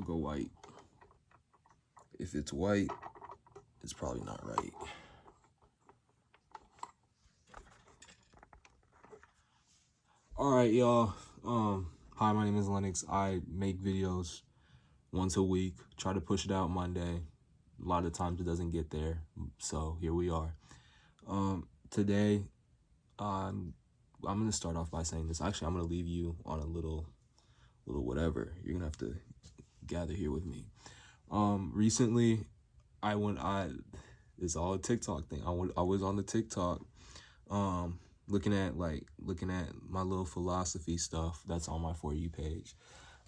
go white. If it's white, it's probably not right. All right, y'all. Hi, my name is Lennox. I make videos once a week. Try to push it out Monday. A lot of times it doesn't get there, so here we are. Today, I'm gonna start off by saying this. Actually, I'm gonna leave you on a little whatever. You're gonna have to gather here with me. Recently, it's all a TikTok thing. I was on the TikTok, looking at my little philosophy stuff that's on my For You page.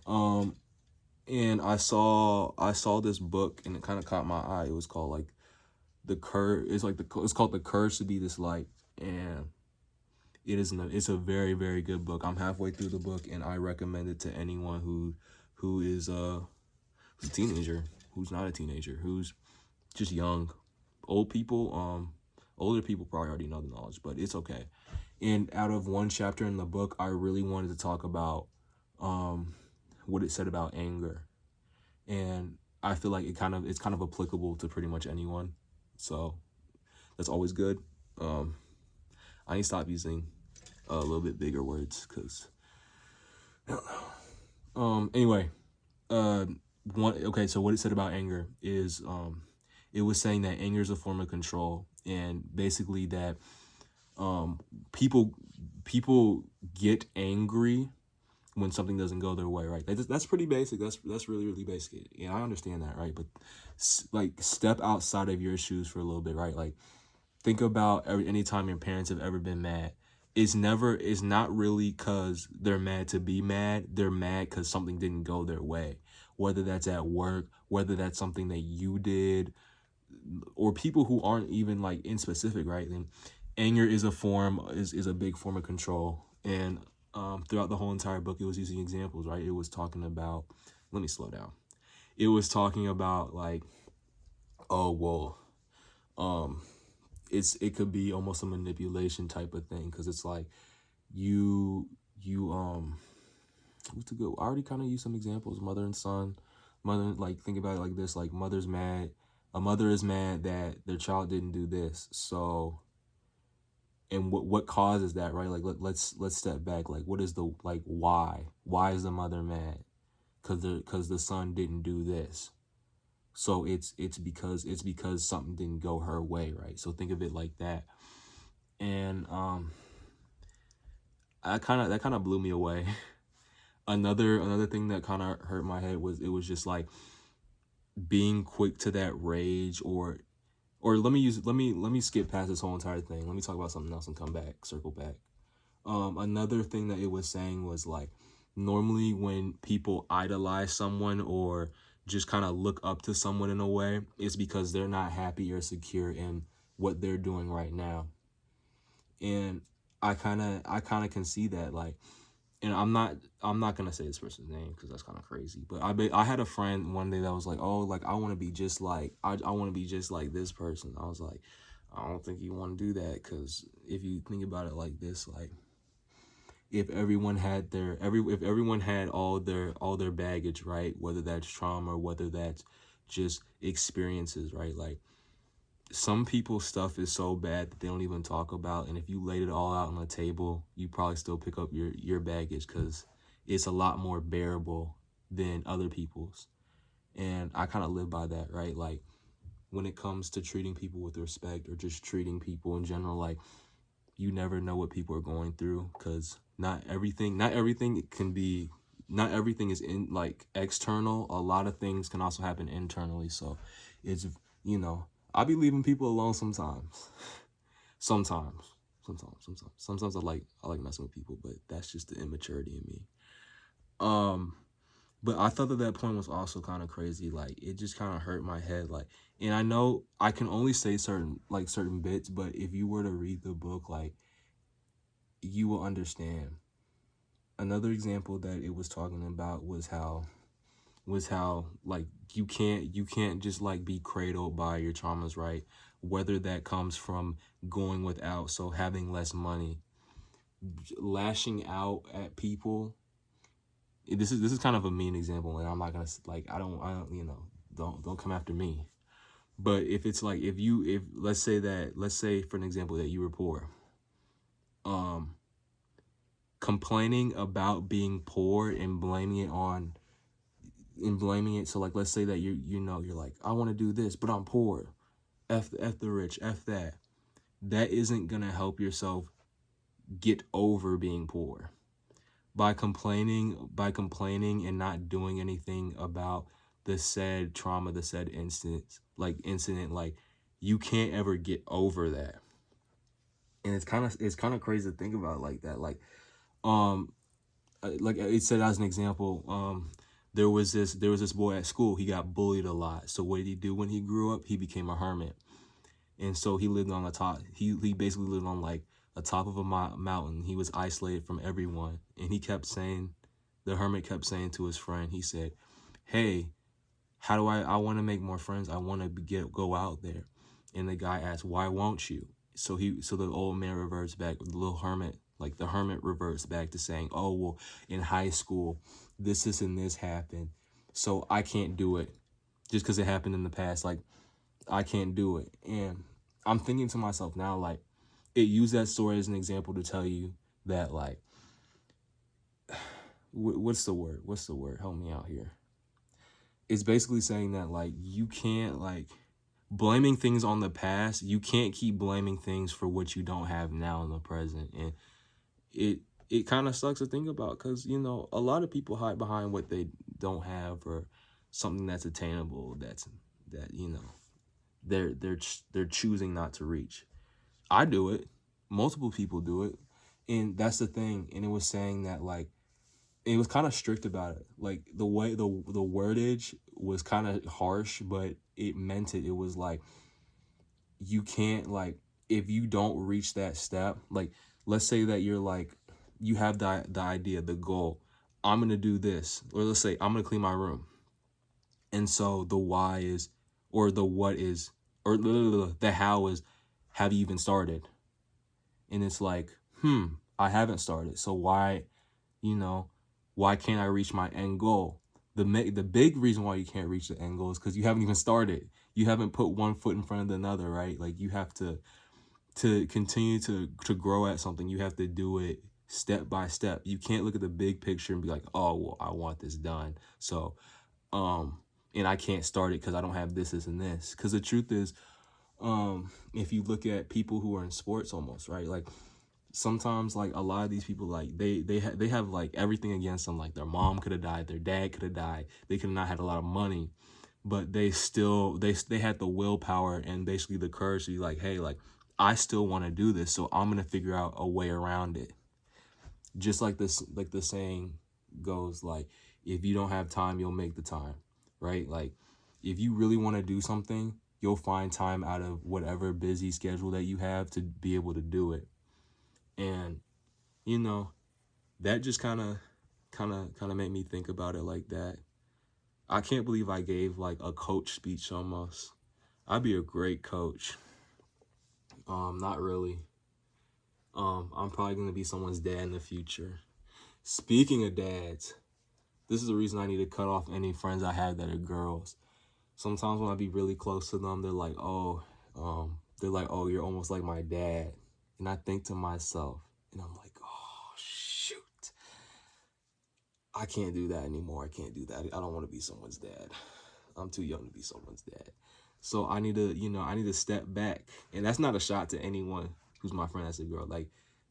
And I saw this book and it kind of caught my eye. It was called like it's called The Courage to Be Disliked, and it's a very, very good book. I'm halfway through the book and I recommend it to anyone who is a teenager, who's not a teenager, who's just young. Older people probably already know the knowledge, but it's okay. And out of one chapter in the book, I really wanted to talk about what it said about anger. And I feel like it's kind of applicable to pretty much anyone. So that's always good. I need to stop using a little bit bigger words because I don't know. Anyway, so what it said about anger is it was saying that anger is a form of control, and basically that people get angry when something doesn't go their way, right? That's pretty basic. That's really, really basic. Yeah, I understand that, right? But like, step outside of your shoes for a little bit, right? Like, think about any time your parents have ever been mad. It's not really because they're mad to be mad. They're mad because something didn't go their way. Whether that's at work, whether that's something that you did, or people who aren't even like in specific, right? Then anger is a big form of control. And throughout the whole entire book, it was using examples, right? It was talking about, let me slow down. It was talking about like, oh, well, it could be almost a manipulation type of thing, because it's like what's to go? I already kind of used some examples, mother and son. Like, think about it like this: like, a mother is mad that their child didn't do this. So, and what causes that, right? Like, let's step back. Like, what is the, like, why is the mother mad? Because the son didn't do this. So it's because something didn't go her way, right? So think of it like that. And that kind of blew me away. Another thing that kind of hurt my head was, it was just like being quick to that rage, or let me skip past this whole entire thing. Let me talk about something else and circle back. Another thing that it was saying was like, normally when people idolize someone or just kind of look up to someone in a way, it's because they're not happy or secure in what they're doing right now. And I kind of can see that, like, and I'm not gonna say this person's name because that's kind of crazy, but I had a friend one day that was like, oh, like, I want to be just like I want to be just like this person. I was like, I don't think you want to do that, because if you think about it like this, like, if everyone had all their baggage, right, whether that's trauma or whether that's just experiences, right, like, some people's stuff is so bad that they don't even talk about, and if you laid it all out on the table, you probably still pick up your baggage, because it's a lot more bearable than other people's. And I kind of live by that, right? Like, when it comes to treating people with respect, or just treating people in general, like, you never know what people are going through, because not everything is in, like, external. A lot of things can also happen internally. So it's, I'll be leaving people alone sometimes. Sometimes I like messing with people, but that's just the immaturity in me. But I thought that point was also kind of crazy. Like, it just kind of hurt my head. Like, and I know I can only say certain bits, but if you were to read the book, like, you will understand. Another example that it was talking about was how like, you can't just, like, be cradled by your traumas, right? Whether that comes from going without, so having less money, lashing out at people this is kind of a mean example, and I'm not gonna like I don't don't come after me. But if it's like if let's say for an example that you were poor, um, complaining about being poor and blaming it. So like let's say that you're like, I want to do this, but I'm poor. F the rich, F that. That isn't gonna help yourself get over being poor. By complaining and not doing anything about the said trauma, the said incident, like you can't ever get over that. And it's kind of crazy to think about it like that. Um like it said as an example, there was this boy at school. He got bullied a lot. So what did he do when he grew up? He became a hermit. And so he lived on the top. He basically lived on like the top of a mountain. He was isolated from everyone. And the hermit kept saying to his friend, he said, "Hey, how do I want to make more friends. I want to go out there." And the guy asked, "Why won't you?" So the old man reverts back, the little hermit, like the hermit reverts back to saying, "Oh, well, in high school, this and this happened. So I can't do it just because it happened in the past. Like, I can't do it." And I'm thinking to myself now, like, it used that story as an example to tell you that, like, what's the word? What's the word? Help me out here. It's basically saying that, like, you can't, like, blaming things on the past. You can't keep blaming things for what you don't have now in the present. And it kind of sucks to think about because, a lot of people hide behind what they don't have or something that's attainable that they're choosing not to reach. I do it. Multiple people do it. And that's the thing. And it was saying that, like, it was kind of strict about it. Like the way the wordage was kind of harsh, but it meant it. It was like you can't, like, if you don't reach that step, like let's say that you're like you have the idea, the goal. I'm gonna do this, or let's say I'm gonna clean my room. And so the why is, or the what is, or the how is, have you even started? And it's like, I haven't started. So why, you know, why can't I reach my end goal? The big reason why you can't reach the end goal is because you haven't even started. You haven't put one foot in front of another, right? Like you have to continue to grow at something. You have to do it step by step. You can't look at the big picture and be like, oh well, I want this done. So and I can't start it because I don't have this and this. Because the truth is, if you look at people who are in sports almost, right? Like sometimes like a lot of these people, like they have like everything against them. Like their mom could have died, their dad could have died, they could have not had a lot of money, but they still they had the willpower and basically the courage to be like, hey, like I still want to do this, so I'm gonna figure out a way around it. Just like this, like the saying goes, like if you don't have time, you'll make the time, right? Like if you really want to do something, you'll find time out of whatever busy schedule that you have to be able to do it. And you know, that just kind of made me think about it like that. I can't believe I gave like a coach speech almost. I'd be a great coach. Not really. I'm probably gonna be someone's dad in the future. Speaking of dads, this is the reason I need to cut off any friends I have that are girls. Sometimes when I be really close to them, they're like, oh, you're almost like my dad. And I think to myself, and I'm like, oh shoot, I can't do that anymore. I can't do that. I don't want to be someone's dad. I'm too young to be someone's dad. So I need to step back. And that's not a shot to anyone who's my friend as a girl. Like,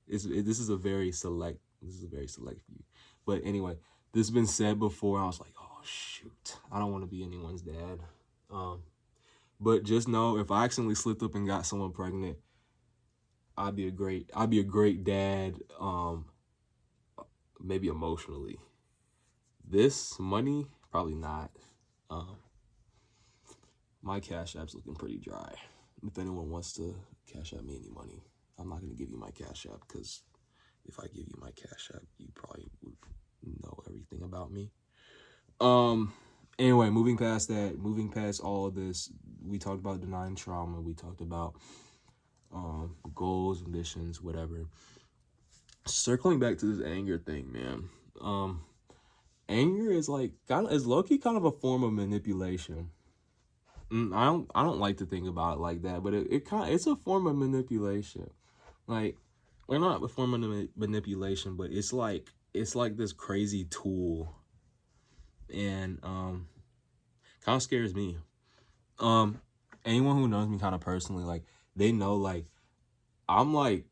this is a very select few. But anyway, this has been said before. I was like, oh shoot, I don't want to be anyone's dad. But just know if I accidentally slipped up and got someone pregnant, I'd be a great dad. Maybe emotionally. This money, probably not. Um, my Cash App's looking pretty dry. If anyone wants to Cash App me any money, I'm not gonna give you my Cash App because if I give you my Cash App, you probably would know everything about me. Anyway, moving past all of this, we talked about denying trauma. We talked about goals, ambitions, whatever. Circling back to this anger thing, man. anger is like kind of is low-key kind of a form of manipulation. I don't like to think about it like that, but it's a form of manipulation. Like, we're not a form of manipulation, but it's like this crazy tool, and kind of scares me. Anyone who knows me kind of personally, like, they know, like, I'm like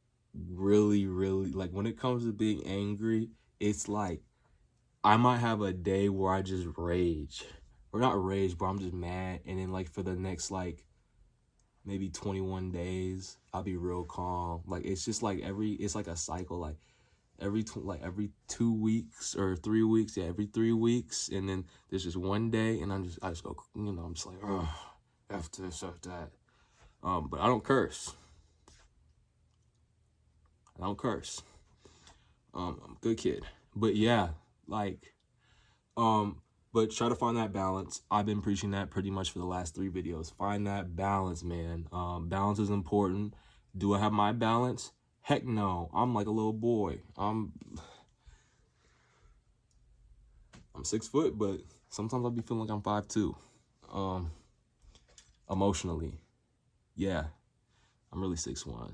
really, really, like, when it comes to being angry, it's like I might have a day where I just rage, or not rage, but I'm just mad, and then like for the next like maybe 21 days, I'll be real calm. Like, it's just like it's like a cycle, like every 2 weeks or 3 weeks, yeah, every 3 weeks, and then there's just one day, and I just go, I'm just like, oh, after this, after that. But I don't curse. I'm a good kid. But yeah, like, but try to find that balance. I've been preaching that pretty much for the last 3 videos. Find that balance, man. Balance is important. Do I have my balance? Heck no. I'm like a little boy. I'm 6 foot, but sometimes I'll be feeling like I'm 5'2". Emotionally, yeah, I'm really 6'1".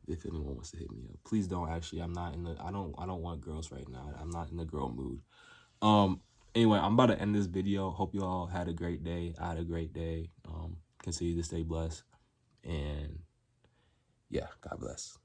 If anyone wants to hit me up, please don't. Actually, I'm not in the. I don't want girls right now. I'm not in the girl mood. Anyway, I'm about to end this video. Hope you all had a great day. I had a great day. Continue to stay blessed, and yeah, God bless.